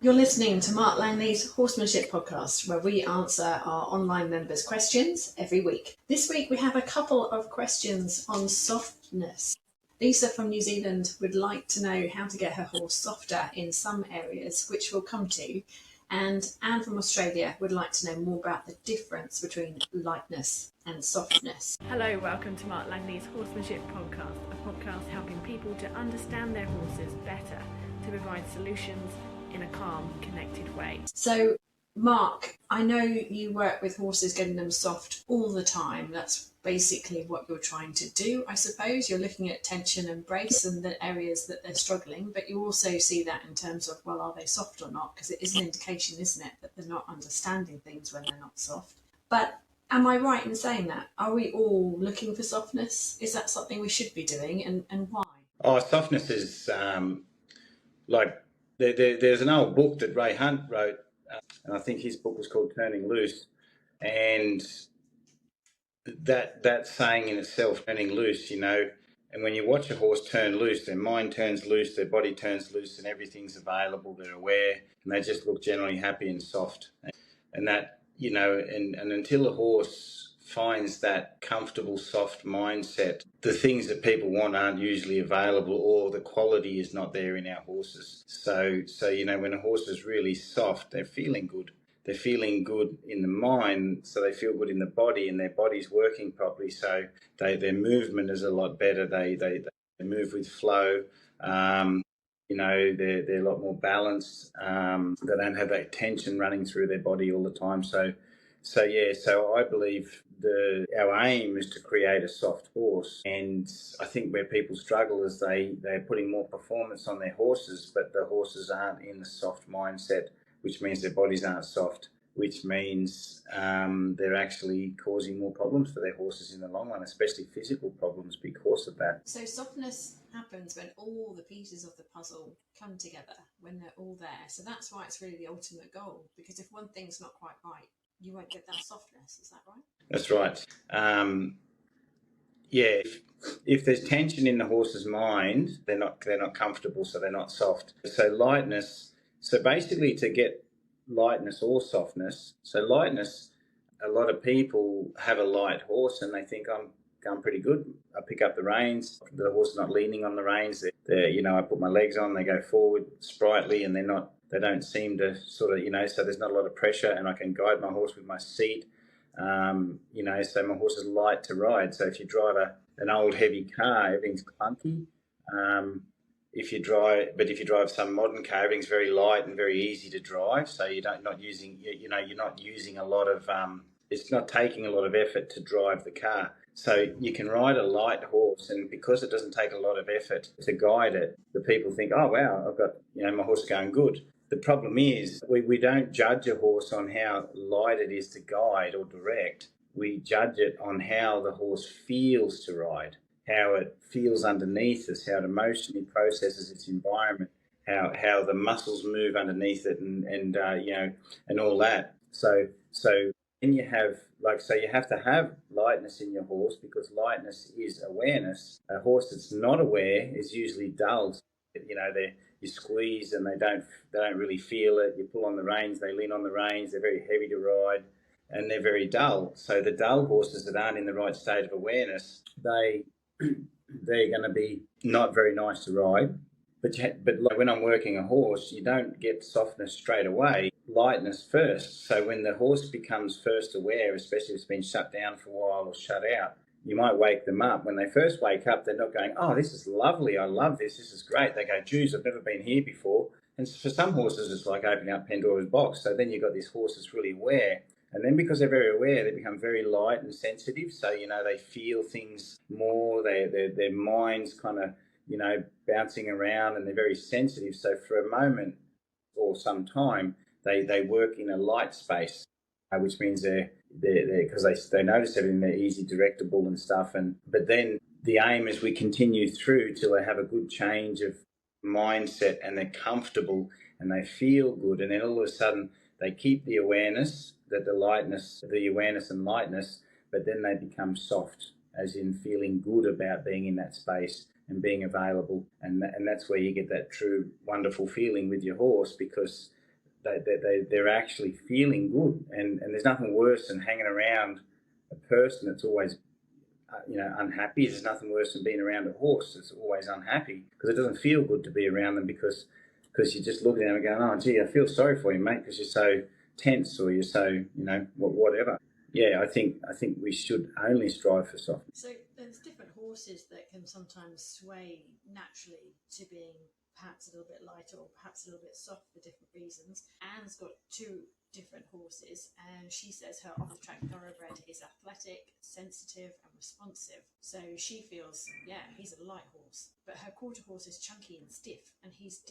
You're listening to Mark Langley's Horsemanship Podcast, where we answer our online members' questions every week. This week we have a couple of questions on softness. Lisa from New Zealand would like to know how to get her horse softer in some areas, which we'll come to. And Anne from Australia would like to know more about the difference between lightness and softness. Hello, welcome to Mark Langley's Horsemanship Podcast, a podcast helping people to understand their horses better, to provide solutions in a calm, connected way. So, Mark, I know you work with horses getting them soft all the time. That's basically what you're trying to do, I suppose. You're looking at tension and brace and the areas that they're struggling, but you also see that in terms of, well, are they soft or not? Because it is an indication, isn't it, that they're not understanding things when they're not soft. But am I right in saying that? Are we all looking for softness? Is that something we should be doing, and why? Oh, softness is there's an old book that Ray Hunt wrote, and I think his book was called Turning Loose, and that saying in itself, turning loose, and when you watch a horse turn loose, their mind turns loose, their body turns loose, and everything's available, they're aware, and they just look generally happy and soft. And that, and until a horse finds that comfortable, soft mindset, the things that people want aren't usually available, or the quality is not there in our horses. So when a horse is really soft, they're feeling good. They're feeling good in the mind, so they feel good in the body, and their body's working properly, so their movement is a lot better. They move with flow. They're a lot more balanced. They don't have that tension running through their body all the time. So I believe our aim is to create a soft horse, and I think where people struggle is they're putting more performance on their horses, but the horses aren't in the soft mindset, which means their bodies aren't soft, which means they're actually causing more problems for their horses in the long run, especially physical problems because of that. So softness happens when all the pieces of the puzzle come together, when they're all there. So that's why it's really the ultimate goal, because if one thing's not quite right, you won't get that softness. Is that right? That's right. If there's tension in the horse's mind, they're not comfortable, so they're not soft. So lightness. So basically, to get lightness or softness. So lightness, a lot of people have a light horse and they think, I'm going pretty good. I pick up the reins. The horse is not leaning on the reins. I put my legs on. They go forward sprightly, and they don't seem to sort of, so there's not a lot of pressure, and I can guide my horse with my seat. So my horse is light to ride. So if you drive an old heavy car, everything's clunky. If you drive some modern car, everything's very light and very easy to drive. So you're not using a lot of, it's not taking a lot of effort to drive the car. So you can ride a light horse, and because it doesn't take a lot of effort to guide it, the people think, oh wow, I've got, my horse is going good. The problem is we don't judge a horse on how light it is to guide or direct. We judge it on how the horse feels to ride, how it feels underneath us, how it emotionally processes its environment, how the muscles move underneath it, and all that. So when you have you have to have lightness in your horse, because lightness is awareness. A horse that's not aware is usually dull. You squeeze and they don't really feel it. You pull on the reins, they lean on the reins. They're very heavy to ride, and they're very dull. So the dull horses that aren't in the right state of awareness, they're going to be not very nice to ride. But like when I'm working a horse, you don't get softness straight away. Lightness first. So when the horse becomes first aware, especially if it's been shut down for a while or shut out, you might wake them up. When they first wake up, they're not going, oh, this is lovely, I love this is great. They go, geez, I've never been here before. And for some horses, it's like opening up Pandora's box. So then you've got this horse that's really aware. And then because they're very aware, they become very light and sensitive. So, they feel things more. Their mind's kind of, bouncing around, and they're very sensitive. So for a moment or some time, they work in a light space, which means they're because they notice everything, they're easy directable and stuff. But then the aim is we continue through till they have a good change of mindset, and they're comfortable and they feel good, and then all of a sudden they keep the awareness, the awareness and lightness, but then they become soft, as in feeling good about being in that space and being available, and that's where you get that true wonderful feeling with your horse, because they're actually feeling good. And there's nothing worse than hanging around a person that's always unhappy. There's nothing worse than being around a horse that's always unhappy, because it doesn't feel good to be around them, because you're just looking at them and going, oh gee, I feel sorry for you, mate, because you're so tense, or you're so whatever. Yeah, I think we should only strive for softness. So there's different horses that can sometimes sway naturally to being perhaps a little bit lighter or perhaps a little bit soft for different reasons. Anne's got two different horses, and she says her off-the-track thoroughbred is athletic, sensitive and responsive. So she feels, he's a light horse, but her quarter horse is chunky and stiff, and he's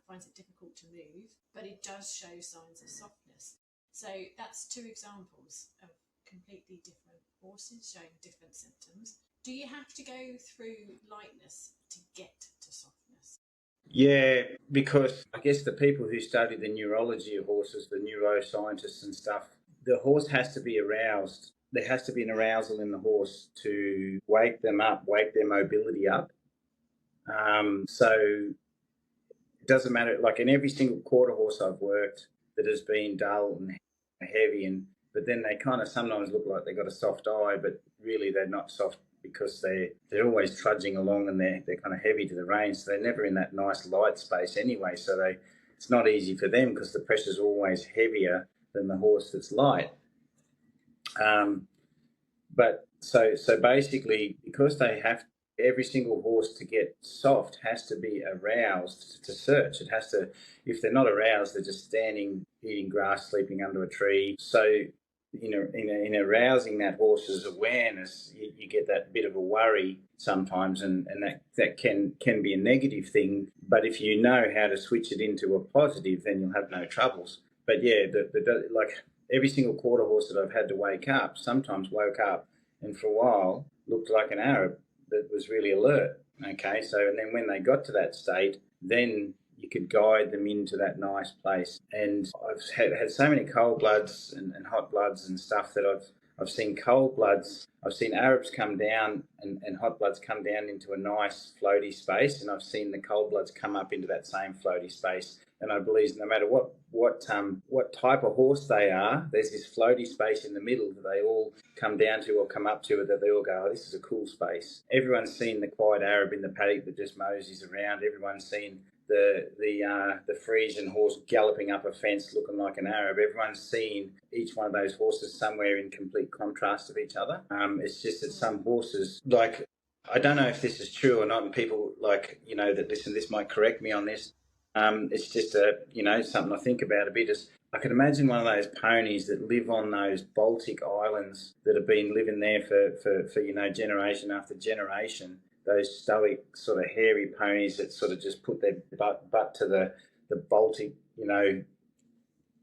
finds it difficult to move, but he does show signs of softness. So that's two examples of completely different horses showing different symptoms. Do you have to go through lightness to get to softness? Yeah, because I guess the people who study the neurology of horses, the neuroscientists and stuff, the horse has to be aroused. There has to be an arousal in the horse to wake them up, wake their mobility up. So it doesn't matter, like in every single quarter horse I've worked that has been dull and heavy, but then they kind of sometimes look like they've got a soft eye, but really they're not soft, because they're always trudging along, and they're kind of heavy to the reins, so they're never in that nice light space anyway. So it's not easy for them, because the pressure's always heavier than the horse that's light. But so basically, because every single horse to get soft has to be aroused to search. It has to. If they're not aroused, they're just standing, eating grass, sleeping under a tree. So in arousing that horse's awareness, you get that bit of a worry sometimes, and that can be a negative thing. But if you know how to switch it into a positive, then you'll have no troubles. But yeah, like every single quarter horse that I've had to wake up, sometimes woke up and for a while looked like an Arab that was really alert. Okay, so and then when they got to that state, then you could guide them into that nice place. And I've had so many cold bloods and hot bloods and stuff that I've seen cold bloods. I've seen Arabs come down and hot bloods come down into a nice floaty space, and I've seen the cold bloods come up into that same floaty space. And I believe no matter what type of horse they are, there's this floaty space in the middle that they all come down to or come up to, that they all go, oh, this is a cool space. Everyone's seen the quiet Arab in the paddock that just moseys around. Everyone's seen the Frisian horse galloping up a fence looking like an Arab. Everyone's seen each one of those horses somewhere in complete contrast of each other. It's just that some horses, like, I don't know if this is true or not, and people that listen to this might correct me on this. It's just something I think about a bit. Is I can imagine one of those ponies that live on those Baltic islands that have been living there for generation after generation. Those stoic, sort of hairy ponies that sort of just put their butt to the Baltic,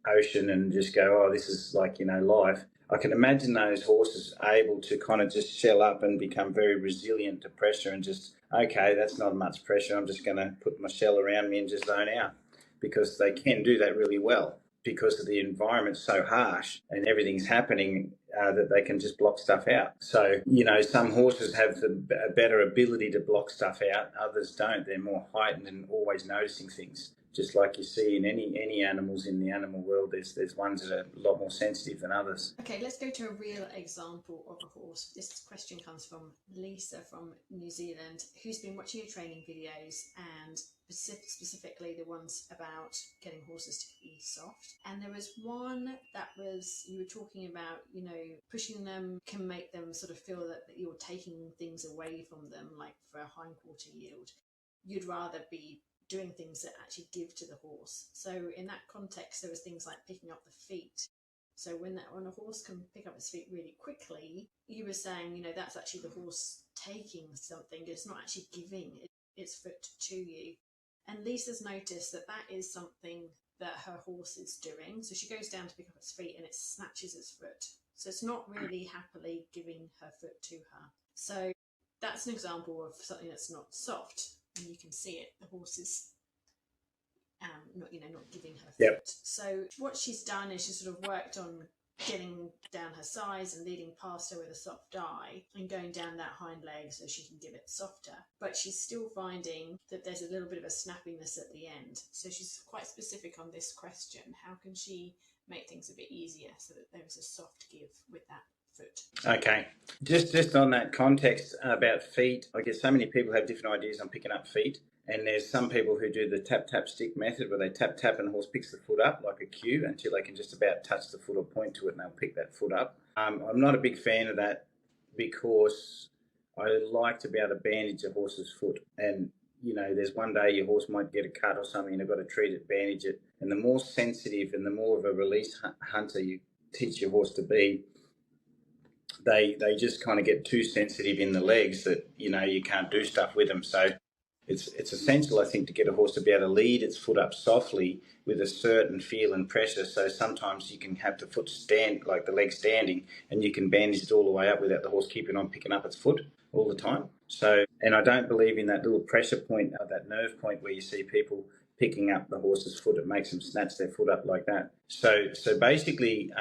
ocean, and just go, oh, this is like, life. I can imagine those horses able to kind of just shell up and become very resilient to pressure, and just, okay, that's not much pressure, I'm just going to put my shell around me and just zone out, because they can do that really well, because of the environment's so harsh and everything's happening, that they can just block stuff out. So, some horses have a better ability to block stuff out, others don't. They're more heightened and always noticing things. Just like you see in any animals in the animal world, there's ones that are a lot more sensitive than others. Okay, let's go to a real example of a horse. This question comes from Lisa from New Zealand, who's been watching your training videos, and specifically the ones about getting horses to be soft. And there was one that was, you were talking about, pushing them can make them sort of feel that you're taking things away from them, like for a hindquarter yield. You'd rather be doing things that actually give to the horse. So in that context, there was things like picking up the feet. So when a horse can pick up its feet really quickly, you were saying, that's actually the horse taking something. It's not actually giving its foot to you. And Lisa's noticed that is something that her horse is doing. So she goes down to pick up its feet and it snatches its foot. So it's not really happily giving her foot to her. So that's an example of something that's not soft. And you can see it. The horse is not giving her foot. Yep. So what she's done is she's sort of worked on getting down her sides and leading past her with a soft eye and going down that hind leg so she can give it softer. But she's still finding that there's a little bit of a snappiness at the end. So she's quite specific on this question. How can she make things a bit easier so that there is a soft give with that foot? Okay. Just on that context about feet, I guess so many people have different ideas on picking up feet. And there's some people who do the tap-tap-stick method where they tap-tap and the horse picks the foot up like a cue until they can just about touch the foot or point to it and they'll pick that foot up. I'm not a big fan of that because I like to be able to bandage a horse's foot. And, you know, there's one day your horse might get a cut or something and you've got to treat it, bandage it. And the more sensitive and the more of a release hunter you teach your horse to be, they just kind of get too sensitive in the legs that, you know, you can't do stuff with them. So it's essential, I think, to get a horse to be able to lead its foot up softly with a certain feel and pressure. So sometimes you can have the foot stand, like the leg standing, and you can bandage it all the way up without the horse keeping on picking up its foot all the time. So, and I don't believe in that little pressure point, that nerve point where you see people picking up the horse's foot. It makes them snatch their foot up like that. So basically,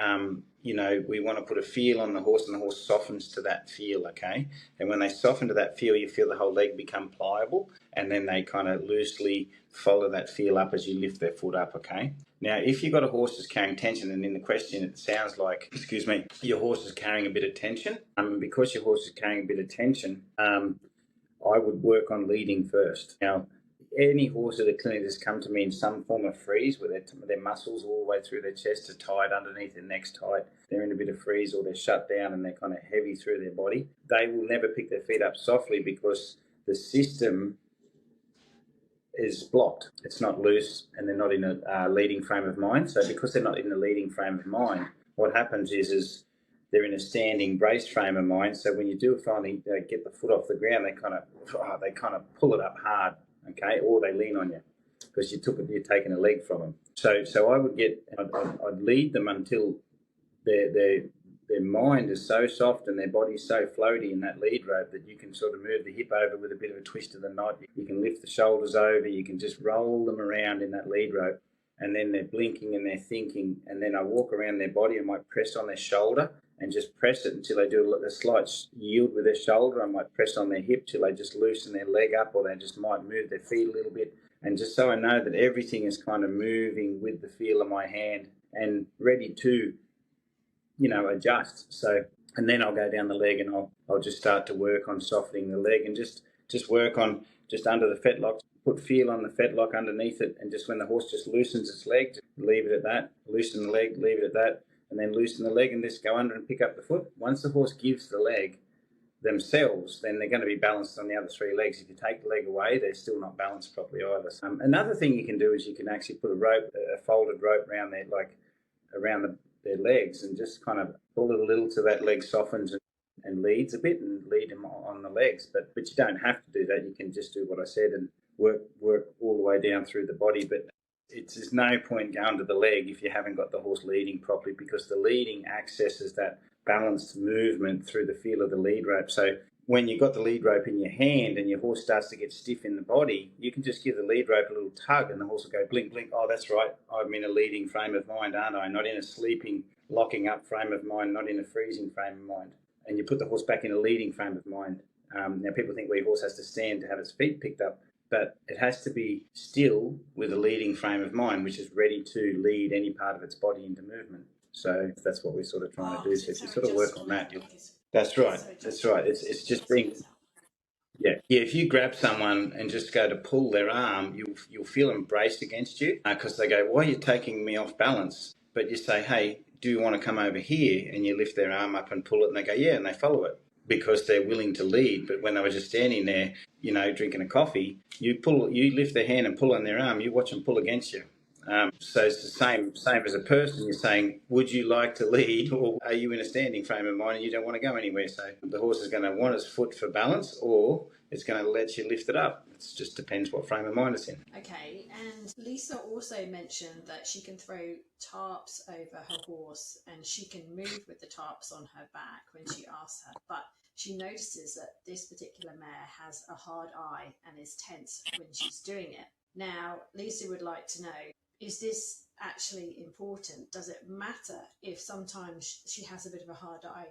you know, we want to put a feel on the horse and the horse softens to that feel, okay? And when they soften to that feel, you feel the whole leg become pliable and then they kind of loosely follow that feel up as you lift their foot up, okay? Now, if you've got a horse that's carrying tension, and in the question it sounds like, your horse is carrying a bit of tension, because your horse is carrying a bit of tension, I would work on leading first. Now, any horse at a clinic that's come to me in some form of freeze, where their muscles all the way through their chest are tight, underneath their neck's tight, they're in a bit of freeze or they're shut down and they're kind of heavy through their body, they will never pick their feet up softly because the system is blocked. It's not loose and they're not in a leading frame of mind. So because they're not in the leading frame of mind, what happens is they're in a standing brace frame of mind. So when you do finally get the foot off the ground, they kind of pull it up hard. Okay, or they lean on you because you're taking a leg from them. So I would I'd lead them until their mind is so soft and their body's so floaty in that lead rope that you can sort of move the hip over with a bit of a twist of the knot. You can lift the shoulders over. You can just roll them around in that lead rope, and then they're blinking and they're thinking. And then I walk around their body. I might press on their shoulder and just press it until they do a slight yield with their shoulder. I might press on their hip till they just loosen their leg up, or they just might move their feet a little bit. And just so I know that everything is kind of moving with the feel of my hand and ready to, you know, adjust. So, and then I'll go down the leg and I'll just start to work on softening the leg and just work on just under the fetlock, put feel on the fetlock underneath it. And just when the horse just loosens its leg, just leave it at that, loosen the leg, leave it at that, and then loosen the leg and just go under and pick up the foot. Once the horse gives the leg themselves, then they're going to be balanced on the other three legs. If you take the leg away, they're still not balanced properly either. Another thing you can do is you can actually put a folded rope around their legs and just kind of pull it a little till that leg softens and leads a bit and lead them on the legs. But you don't have to do that. You can just do what I said and work all the way down through the body. But there's no point going to the leg if you haven't got the horse leading properly, because the leading accesses that balanced movement through the feel of the lead rope. So when you've got the lead rope in your hand and your horse starts to get stiff in the body, you can just give the lead rope a little tug and the horse will go blink, blink. Oh, that's right. I'm in a leading frame of mind, aren't I? Not in a sleeping, locking up frame of mind, not in a freezing frame of mind. And you put the horse back in a leading frame of mind. Now, people think your horse has to stand to have its feet picked up, but it has to be still with a leading frame of mind, which is ready to lead any part of its body into movement. So that's what we're sort of trying to do. So if you sort of work on that, that's right. That's right. It's just being, yeah. If you grab someone and just go to pull their arm, you'll feel them brace against you because they go, "Why are you taking me off balance?" But you say, "Hey, do you want to come over here?" And you lift their arm up and pull it, and they go, "Yeah," and they follow it because they're willing to lead. But when they were just standing there, you know, drinking a coffee, you lift their hand and pull on their arm. You watch them pull against you. So it's the same as a person. You're saying, would you like to lead, or are you in a standing frame of mind and you don't want to go anywhere? So the horse is going to want its foot for balance, or it's going to let you lift it up. It just depends what frame of mind it's in. Okay, and Lisa also mentioned that she can throw tarps over her horse and she can move with the tarps on her back when she asks her, but she notices that this particular mare has a hard eye and is tense when she's doing it. Now, Lisa would like to know, is this actually important? Does it matter if sometimes she has a bit of a hard eye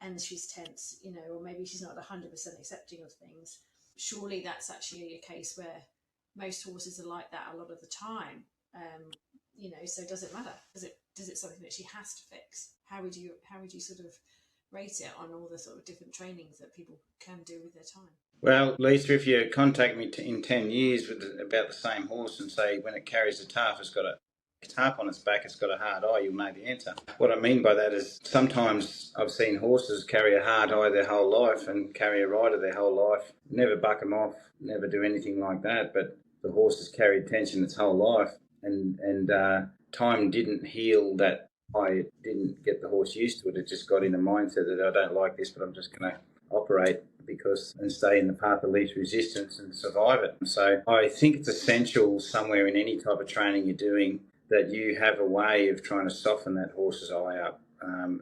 and she's tense, or maybe she's not 100% accepting of things? Surely that's actually a case where most horses are like that a lot of the time. So does it matter? Is it something that she has to fix? How would you sort of rate it on all the sort of different trainings that people can do with their time? Well, Lisa, if you contact me in 10 years with about the same horse and say when it carries a tarp, it's got a tarp on its back, it's got a hard eye, you'll know the answer. What I mean by that is sometimes I've seen horses carry a hard eye their whole life and carry a rider their whole life, never buck them off, never do anything like that, but the horse has carried tension its whole life, and time didn't heal that eye. It didn't get the horse used to it. It just got in a mindset that I don't like this, but I'm just going to operate and stay in the path of least resistance and survive it. So I think it's essential somewhere in any type of training you're doing that you have a way of trying to soften that horse's eye up.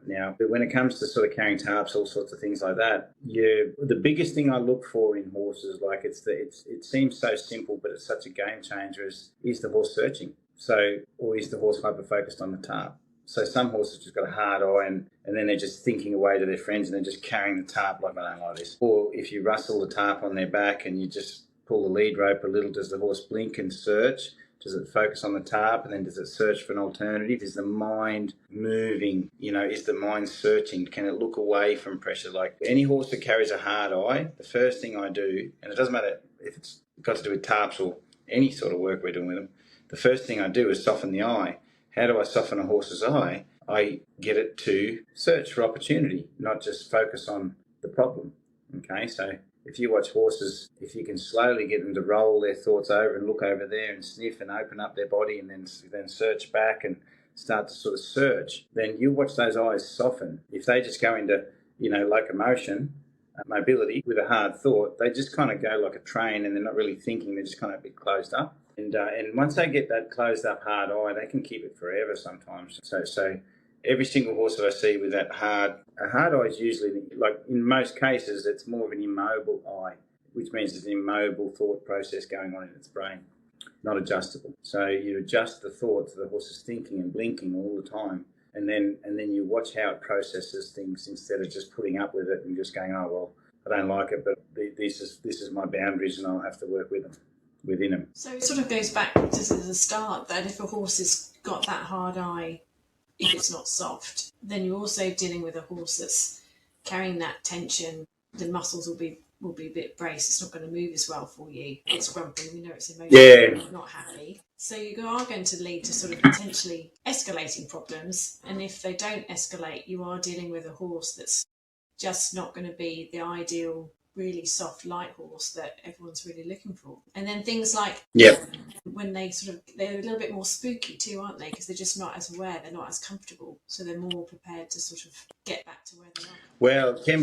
Now, when it comes to sort of carrying tarps, all sorts of things like that, the biggest thing I look for in horses, like it seems so simple, but it's such a game changer, is the horse searching. So, or is the horse hyper-focused on the tarp? So some horses just got a hard eye and then they're just thinking away to their friends and they're just carrying the tarp like, I don't like this. Or if you rustle the tarp on their back and you just pull the lead rope a little, does the horse blink and search? Does it focus on the tarp and then does it search for an alternative? Is the mind moving? Is the mind searching? Can it look away from pressure? Like any horse that carries a hard eye, the first thing I do, and it doesn't matter if it's got to do with tarps or any sort of work we're doing with them, the first thing I do is soften the eye. How do I soften a horse's eye? I get it to search for opportunity, not just focus on the problem. Okay, so if you watch horses, if you can slowly get them to roll their thoughts over and look over there and sniff and open up their body and then search back and start to sort of search, then you watch those eyes soften. If they just go into, locomotion, mobility with a hard thought, they just kind of go like a train and they're not really thinking, they're just kind of a bit closed up. And once they get that closed up hard eye, they can keep it forever sometimes. So every single horse that I see with that hard eye is usually, like in most cases, it's more of an immobile eye, which means there's an immobile thought process going on in its brain, not adjustable. So you adjust the thoughts, the horse is thinking and blinking all the time, and then you watch how it processes things instead of just putting up with it and just going, oh well, I don't like it, but this is my boundaries and I'll have to work with them. Within them. So it sort of goes back to the start that if a horse has got that hard eye, if it's not soft, then you're also dealing with a horse that's carrying that tension. The muscles will be a bit braced. It's not going to move as well for you. It's grumpy. We know it's emotional, not happy. So you are going to lead to sort of potentially escalating problems. And if they don't escalate, you are dealing with a horse that's just not going to be the ideal really soft, light horse that everyone's really looking for. And then things like when they're a little bit more spooky too, aren't they? Because they're just not as aware, they're not as comfortable, so they're more prepared to sort of get back to where they are. Well, it can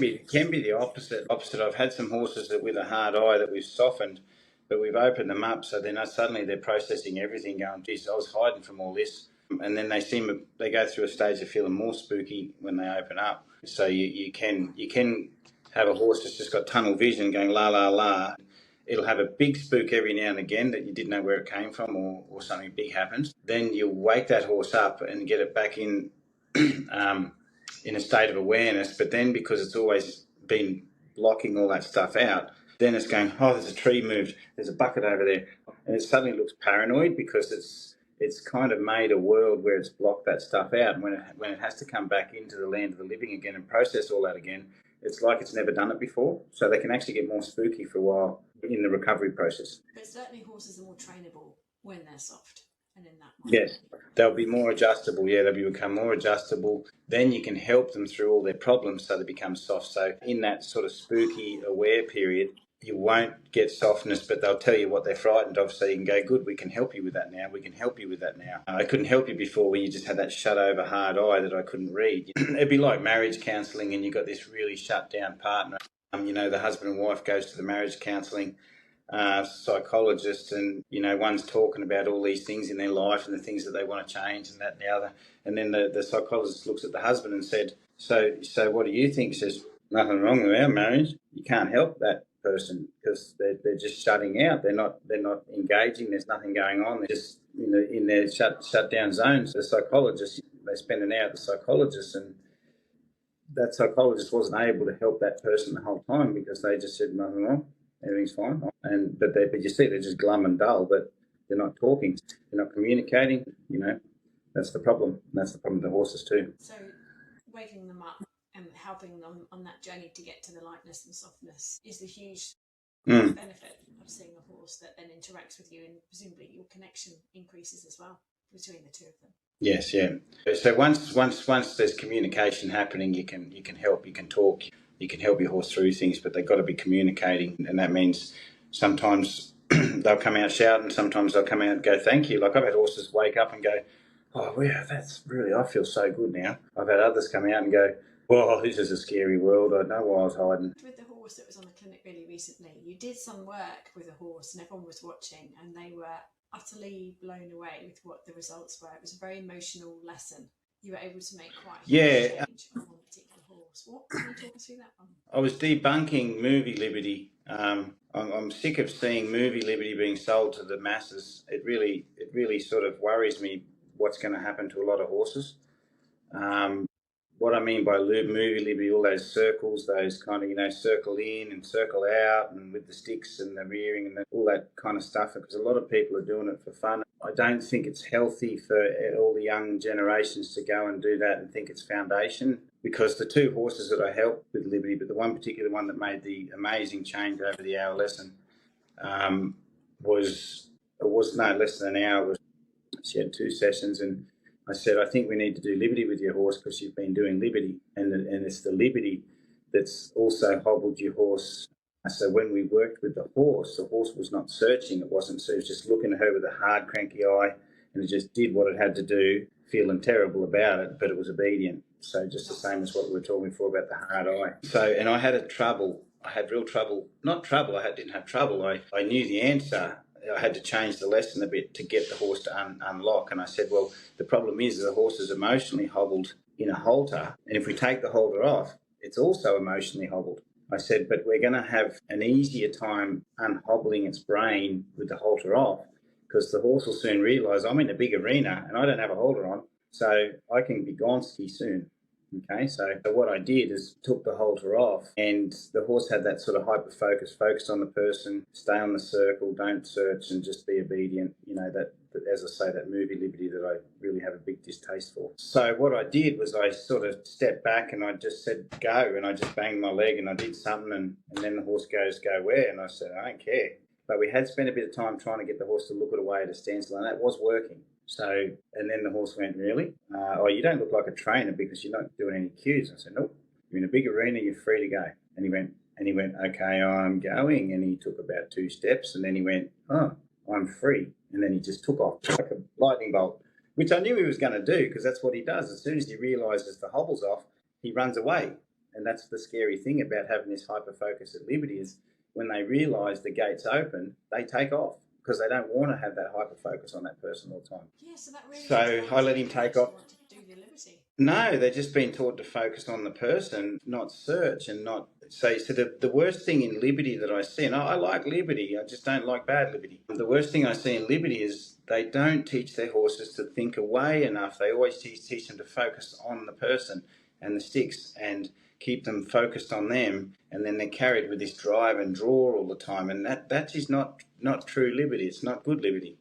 be the opposite. I've had some horses that with a hard eye that we've softened, but we've opened them up, so then suddenly they're processing everything, going, geez, I was hiding from all this. And then they go through a stage of feeling more spooky when they open up. So you can have a horse that's just got tunnel vision going la la la. It'll have a big spook every now and again that you didn't know where it came from or something big happens. Then you'll wake that horse up and get it back in a state of awareness. But then because it's always been blocking all that stuff out, then it's going, oh, there's a tree moved, there's a bucket over there. And it suddenly looks paranoid because it's kind of made a world where it's blocked that stuff out. And when it has to come back into the land of the living again and process all that again, it's like it's never done it before. So they can actually get more spooky for a while in the recovery process. But certainly horses are more trainable when they're soft and in that way. Yes, they'll be more adjustable. Yeah, they'll become more adjustable. Then you can help them through all their problems so they become soft. So in that sort of spooky aware period, you won't get softness, but they'll tell you what they're frightened of, so you can go, good, we can help you with that now. We can help you with that now. I couldn't help you before when you just had that shut over hard eye that I couldn't read. It'd be like marriage counselling and you've got this really shut down partner. The husband and wife goes to the marriage counselling psychologist and, one's talking about all these things in their life and the things that they want to change and that and the other. And then the psychologist looks at the husband and said, so what do you think? He says, nothing wrong with our marriage. You can't help that person because they're just shutting out. They're not engaging. There's nothing going on. They're just in their shut down zones. The psychologist, they spend an hour at the psychologist, and that psychologist wasn't able to help that person the whole time because they just said nothing wrong, everything's fine. But you see, they're just glum and dull, but they're not talking, they're not communicating. That's the problem. That's the problem with the horses too. So waking them up and helping them on that journey to get to the lightness and softness is the huge benefit of seeing a horse that then interacts with you, and presumably your connection increases as well between the two of them. Yes, yeah. So once there's communication happening, you can help, you can talk, you can help your horse through things, but they've got to be communicating, and that means sometimes they'll come out shouting, sometimes they'll come out and go thank you. Like I've had horses wake up and go, oh yeah, that's really, I feel so good now. I've had others come out and go, whoa, this is a scary world. I know why I was hiding. With the horse that was on the clinic really recently, you did some work with a horse and everyone was watching and they were utterly blown away with what the results were. It was a very emotional lesson. You were able to make quite a huge change on one particular horse. What can you talk us through that one? I was debunking movie liberty. I'm sick of seeing movie liberty being sold to the masses. It really sort of worries me what's going to happen to a lot of horses. What I mean by movie liberty, all those circles, those kind of, circle in and circle out, and with the sticks and the rearing and all that kind of stuff, because a lot of people are doing it for fun. I don't think it's healthy for all the young generations to go and do that and think it's foundation, because the two horses that I helped with liberty, but the one particular one that made the amazing change over the hour lesson, was no less than an hour. She had 2 sessions, and I said, I think we need to do liberty with your horse because you've been doing liberty, and it's the liberty that's also hobbled your horse. So when we worked with the horse was not searching. It wasn't, so it was just looking at her with a hard, cranky eye, and it just did what it had to do, feeling terrible about it, but it was obedient. So just the same as what we were talking before about the hard eye. So, and I had real trouble, not trouble, I didn't have trouble. I knew the answer. I had to change the lesson a bit to get the horse to unlock. And I said, well, the problem is the horse is emotionally hobbled in a halter. And if we take the halter off, it's also emotionally hobbled. I said, but we're going to have an easier time unhobbling its brain with the halter off, because the horse will soon realise I'm in a big arena and I don't have a halter on, so I can be gonski soon. Okay, so what I did is took the halter off, and the horse had that sort of focused on the person, stay on the circle, don't search, and just be obedient. That as I say, that movie liberty that I really have a big distaste for. So what I did was I sort of stepped back and I just said go, and I just banged my leg and I did something, and then the horse goes, go where? And I said, I don't care. But we had spent a bit of time trying to get the horse to look at away at a standstill, and that was working. So, and then the horse went, really? Oh, you don't look like a trainer because you're not doing any cues. I said, nope, you're in a big arena, you're free to go. And he went, okay, I'm going. And he took about 2 steps, and then he went, oh, I'm free. And then he just took off like a lightning bolt, which I knew he was going to do because that's what he does. As soon as he realises the hobble's off, he runs away. And that's the scary thing about having this hyper-focus at liberty, is when they realise the gate's open, they take off, because they don't want to have that hyper-focus on that person all the time. Yeah, so that really so I let him take off. Do the liberty. No, they're just being taught to focus on the person, not search, and not say. So the worst thing in liberty that I see, and I like liberty, I just don't like bad liberty. The worst thing I see in liberty is they don't teach their horses to think away enough. They always teach them to focus on the person and the sticks and keep them focused on them, and then they're carried with this drive and draw all the time, and that is not true liberty. It's not good liberty.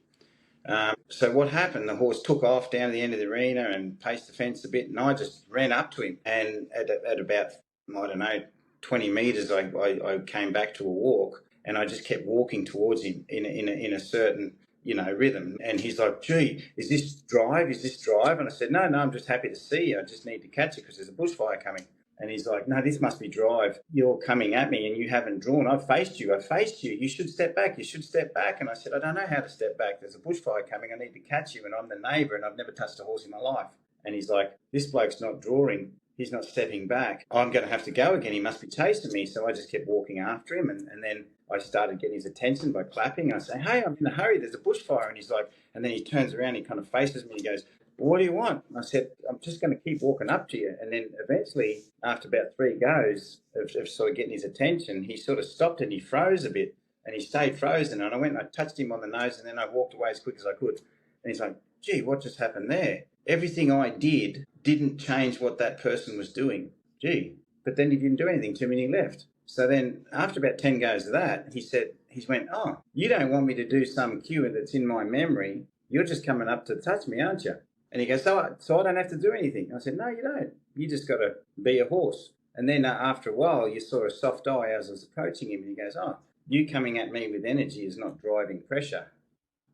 So what happened, the horse took off down to the end of the arena and paced the fence a bit, and I just ran up to him, and at about, I don't know, 20 metres, I came back to a walk, and I just kept walking towards him in a certain rhythm. And he's like, gee, is this drive? And I said, no, I'm just happy to see you. I just need to catch it because there's a bushfire coming. And he's like, no, this must be drive. You're coming at me and you haven't drawn. I've faced you. You should step back. And I said, I don't know how to step back. There's a bushfire coming. I need to catch you. And I'm the neighbour and I've never touched a horse in my life. And he's like, this bloke's not drawing. He's not stepping back. I'm going to have to go again. He must be chasing me. So I just kept walking after him. And then I started getting his attention by clapping. I say, hey, I'm in a hurry. There's a bushfire. And he's like, and then he turns around. He kind of faces me. He goes, what do you want? And I said, I'm just going to keep walking up to you. And then eventually, after about 3 goes of sort of getting his attention, he sort of stopped and he froze a bit, and he stayed frozen. And I went and I touched him on the nose, and then I walked away as quick as I could. And he's like, gee, what just happened there? Everything I did didn't change what that person was doing. Gee, but then he didn't do anything to me and he left. So then after about 10 goes of that, he went, oh, you don't want me to do some cue that's in my memory. You're just coming up to touch me, aren't you? And he goes, so I don't have to do anything. I said, no, you don't. You just got to be a horse. And then after a while, you saw a soft eye as I was approaching him. And he goes, oh, you coming at me with energy is not driving pressure.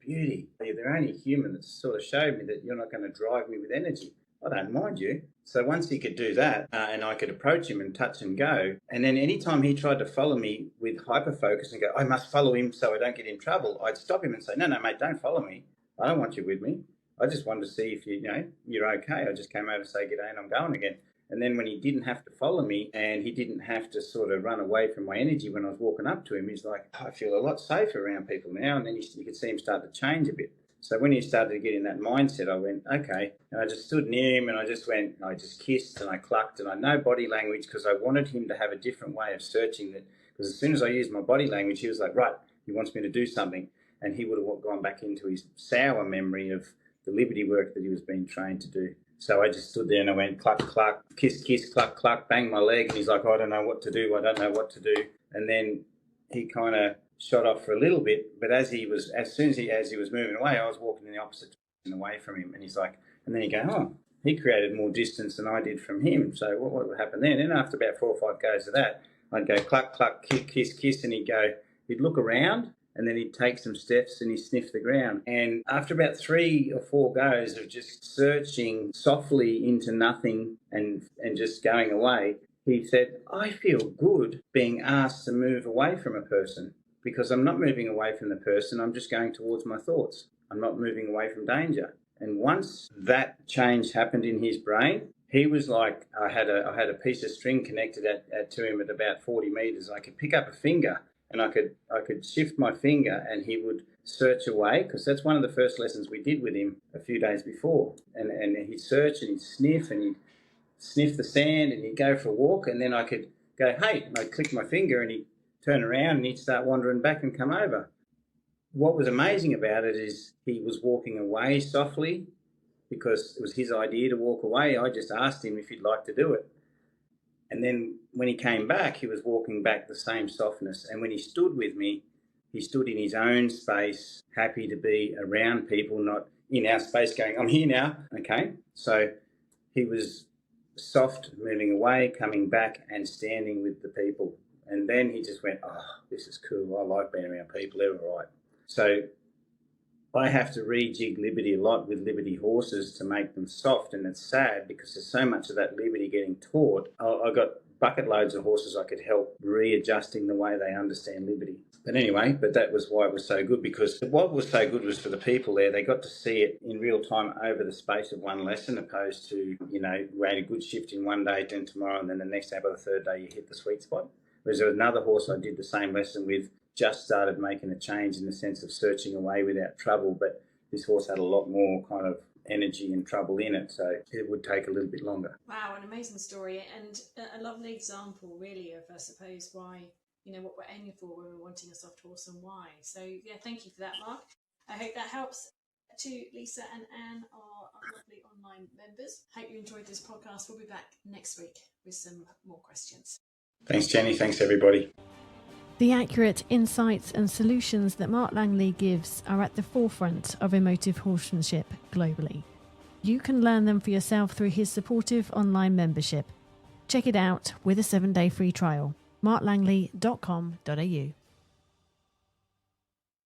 Beauty. You're the only human that sort of showed me that you're not going to drive me with energy. I don't mind you. So once he could do that and I could approach him and touch and go, and then anytime he tried to follow me with hyperfocus and go, I must follow him so I don't get in trouble, I'd stop him and say, no, mate, don't follow me. I don't want you with me. I just wanted to see if you're okay. I just came over to say g'day and I'm going again. And then when he didn't have to follow me and he didn't have to sort of run away from my energy when I was walking up to him, he's like, I feel a lot safer around people now. And then you could see him start to change a bit. So when he started to get in that mindset, I went, okay. And I just stood near him and I just kissed and I clucked and I know body language because I wanted him to have a different way of searching that. Because as soon as I used my body language, he was like, right, he wants me to do something. And he would have gone back into his sour memory of the liberty work that he was being trained to do. So I just stood there and I went cluck, cluck, kiss, kiss, cluck, cluck, bang my leg. And he's like, I don't know what to do. And then he kind of shot off for a little bit. But as he was moving away, I was walking in the opposite direction away from him. And he's like, and then he go, oh, he created more distance than I did from him. So what would happen then? And after about 4 or 5 goes of that, I'd go cluck, cluck, kiss, kiss. And he'd look around. And then he'd take some steps and he'd sniff the ground. And after about 3 or 4 goes of just searching softly into nothing and just going away, he said, I feel good being asked to move away from a person because I'm not moving away from the person, I'm just going towards my thoughts. I'm not moving away from danger. And once that change happened in his brain, he was like, I had a piece of string connected to him at about 40 metres. I could pick up a finger and I could shift my finger and he would search away, because that's one of the first lessons we did with him a few days before. And he'd search and he'd sniff the sand and he'd go for a walk, and then I could go, hey, and I'd click my finger and he'd turn around and he'd start wandering back and come over. What was amazing about it is he was walking away softly because it was his idea to walk away. I just asked him if he'd like to do it. And then when he came back, he was walking back the same softness. And when he stood with me, he stood in his own space, happy to be around people, not in our space going, I'm here now. Okay. So he was soft, moving away, coming back and standing with the people. And then he just went, oh, this is cool. I like being around people. They're all right. So I have to rejig Liberty a lot with Liberty horses to make them soft, and it's sad because there's so much of that Liberty getting taught. I got bucket loads of horses I could help readjusting the way they understand Liberty. But anyway, that was why it was so good, because what was so good was for the people there, they got to see it in real time over the space of one lesson, opposed to, we had a good shift in one day, then tomorrow, and then the next day, by the third day, you hit the sweet spot. Whereas there was another horse I did the same lesson with, just started making a change in the sense of searching away without trouble, but this horse had a lot more kind of energy and trouble in it, so it would take a little bit longer. Wow, an amazing story and a lovely example really of, I suppose, why, what we're aiming for when we're wanting a soft horse and why. So yeah, thank you for that, Mark. I hope that helps to Lisa and Anne, our lovely online members. Hope you enjoyed this podcast. We'll be back next week with some more questions. Thanks, Jenny. Thanks, everybody. The accurate insights and solutions that Mark Langley gives are at the forefront of emotive horsemanship globally. You can learn them for yourself through his supportive online membership. Check it out with a 7-day free trial. marklangley.com.au